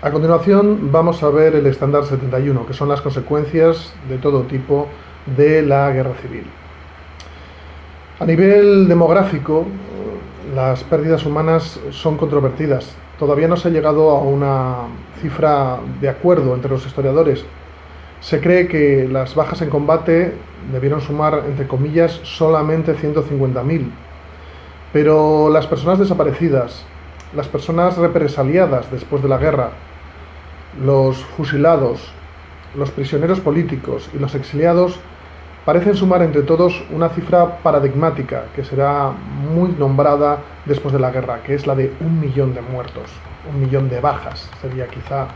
A continuación vamos a ver el estándar 71, que son las consecuencias de todo tipo de la guerra civil. A nivel demográfico, las pérdidas humanas son controvertidas. Todavía no se ha llegado a una cifra de acuerdo entre los historiadores. Se cree que las bajas en combate debieron sumar, entre comillas, solamente 150.000. Pero las personas desaparecidas, las personas represaliadas después de la guerra, los fusilados, los prisioneros políticos y los exiliados parecen sumar entre todos una cifra paradigmática que será muy nombrada después de la guerra, que es la de 1 millón de muertos, 1 millón de bajas, sería quizá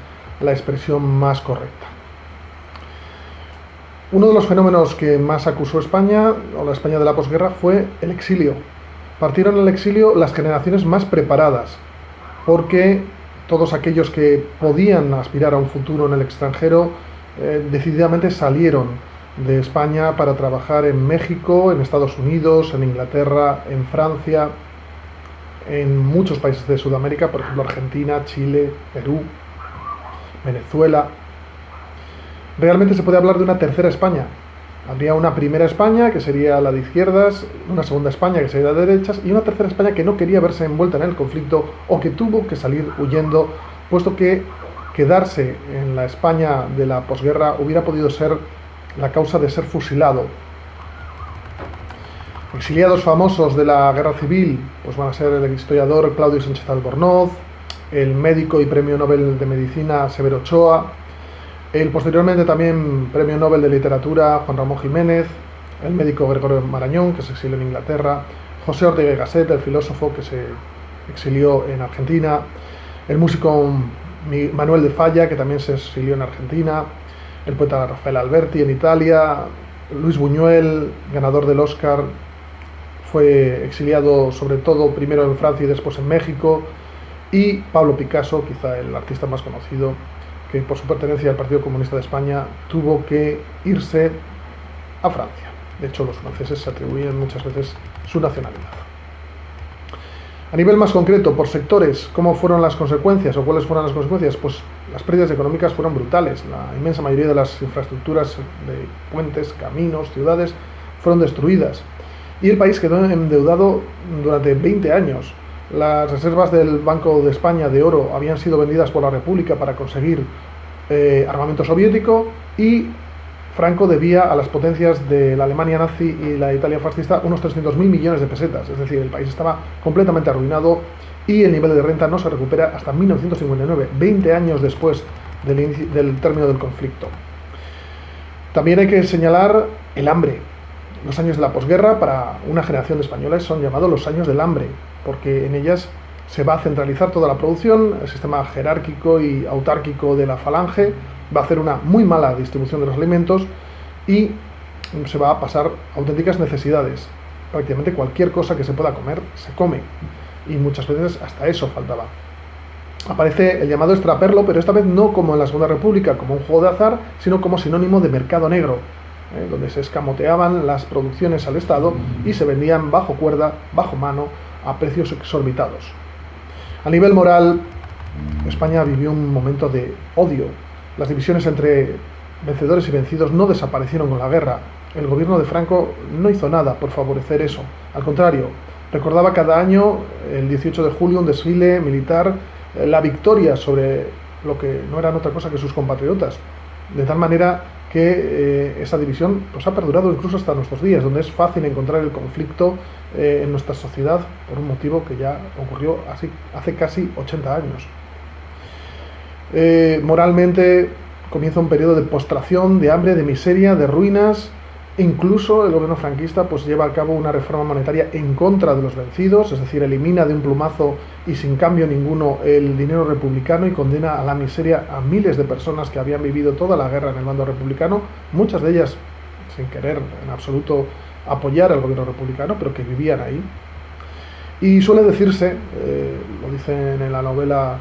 la expresión más correcta. Uno de los fenómenos que más acusó España, o la España de la posguerra, fue el exilio. Partieron al exilio las generaciones más preparadas, porque todos aquellos que podían aspirar a un futuro en el extranjero decididamente salieron de España para trabajar en México, en Estados Unidos, en Inglaterra, en Francia, en muchos países de Sudamérica, por ejemplo Argentina, Chile, Perú, Venezuela. Realmente se puede hablar de una tercera España. Habría una primera España, que sería la de izquierdas, una segunda España, que sería la de derechas, y una tercera España que no quería verse envuelta en el conflicto o que tuvo que salir huyendo, puesto que quedarse en la España de la posguerra hubiera podido ser la causa de ser fusilado. Exiliados famosos de la guerra civil pues van a ser el historiador Claudio Sánchez Albornoz, el médico y premio Nobel de Medicina Severo Ochoa, el posteriormente también premio Nobel de Literatura Juan Ramón Jiménez, el médico Gregorio Marañón, que se exilió en Inglaterra, José Ortega y Gasset, el filósofo que se exilió en Argentina, el músico Manuel de Falla, que también se exilió en Argentina, el poeta Rafael Alberti en Italia, Luis Buñuel, ganador del Oscar, fue exiliado sobre todo primero en Francia y después en México, y Pablo Picasso, quizá el artista más conocido, que por su pertenencia al Partido Comunista de España tuvo que irse a Francia. De hecho, los franceses se atribuyen muchas veces su nacionalidad. A nivel más concreto, por sectores, ¿cómo fueron las consecuencias o cuáles fueron las consecuencias? Pues las pérdidas económicas fueron brutales. La inmensa mayoría de las infraestructuras de puentes, caminos, ciudades fueron destruidas. Y el país quedó endeudado durante 20 años. Las reservas del Banco de España de oro habían sido vendidas por la República para conseguir armamento soviético, y Franco debía a las potencias de la Alemania nazi y la Italia fascista unos 300.000 millones de pesetas, es decir, el país estaba completamente arruinado y el nivel de renta no se recupera hasta 1959, 20 años después del término del conflicto. También hay que señalar el hambre. Los años de la posguerra para una generación de españoles son llamados los años del hambre, porque en ellas se va a centralizar toda la producción, el sistema jerárquico y autárquico de la falange va a hacer una muy mala distribución de los alimentos y se va a pasar auténticas necesidades. Prácticamente cualquier cosa que se pueda comer, se come, y muchas veces hasta eso faltaba. Aparece el llamado extraperlo, pero esta vez no como en la Segunda República, como un juego de azar, sino como sinónimo de mercado negro, donde se escamoteaban las producciones al Estado y se vendían bajo cuerda, bajo mano, a precios exorbitados. A nivel moral, España vivió un momento de odio. Las divisiones entre vencedores y vencidos no desaparecieron con la guerra. El gobierno de Franco no hizo nada por favorecer eso. Al contrario, recordaba cada año, el 18 de julio, un desfile militar, la victoria sobre lo que no eran otra cosa que sus compatriotas. De tal manera que esa división pues, ha perdurado incluso hasta nuestros días, donde es fácil encontrar el conflicto en nuestra sociedad por un motivo que ya ocurrió hace casi 80 años. Moralmente comienza un periodo de postración, de hambre, de miseria, de ruinas. Incluso el gobierno franquista pues, lleva a cabo una reforma monetaria en contra de los vencidos, es decir, elimina de un plumazo y sin cambio ninguno el dinero republicano y condena a la miseria a miles de personas que habían vivido toda la guerra en el bando republicano, muchas de ellas sin querer en absoluto apoyar al gobierno republicano, pero que vivían ahí. Y suele decirse, lo dicen en la novela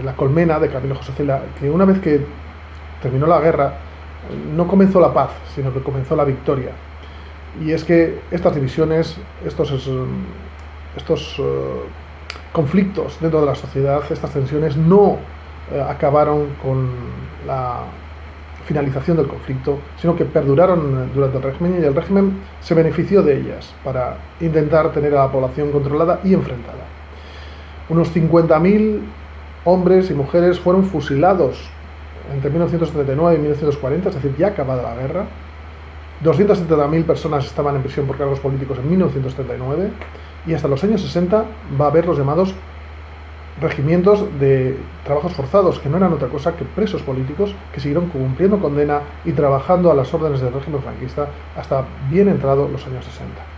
La colmena de Camilo José Cela, que una vez que terminó la guerra, no comenzó la paz, sino que comenzó la victoria. Y es que estas divisiones, estos conflictos dentro de la sociedad, estas tensiones no acabaron con la finalización del conflicto, sino que perduraron durante el régimen, y el régimen se benefició de ellas para intentar tener a la población controlada y enfrentada. Unos 50.000 hombres y mujeres fueron fusilados entre 1939 y 1940, es decir, ya acabada la guerra. 270.000 personas estaban en prisión por cargos políticos en 1939, y hasta los años 60 va a haber los llamados regimientos de trabajos forzados, que no eran otra cosa que presos políticos que siguieron cumpliendo condena y trabajando a las órdenes del régimen franquista hasta bien entrado los años 60.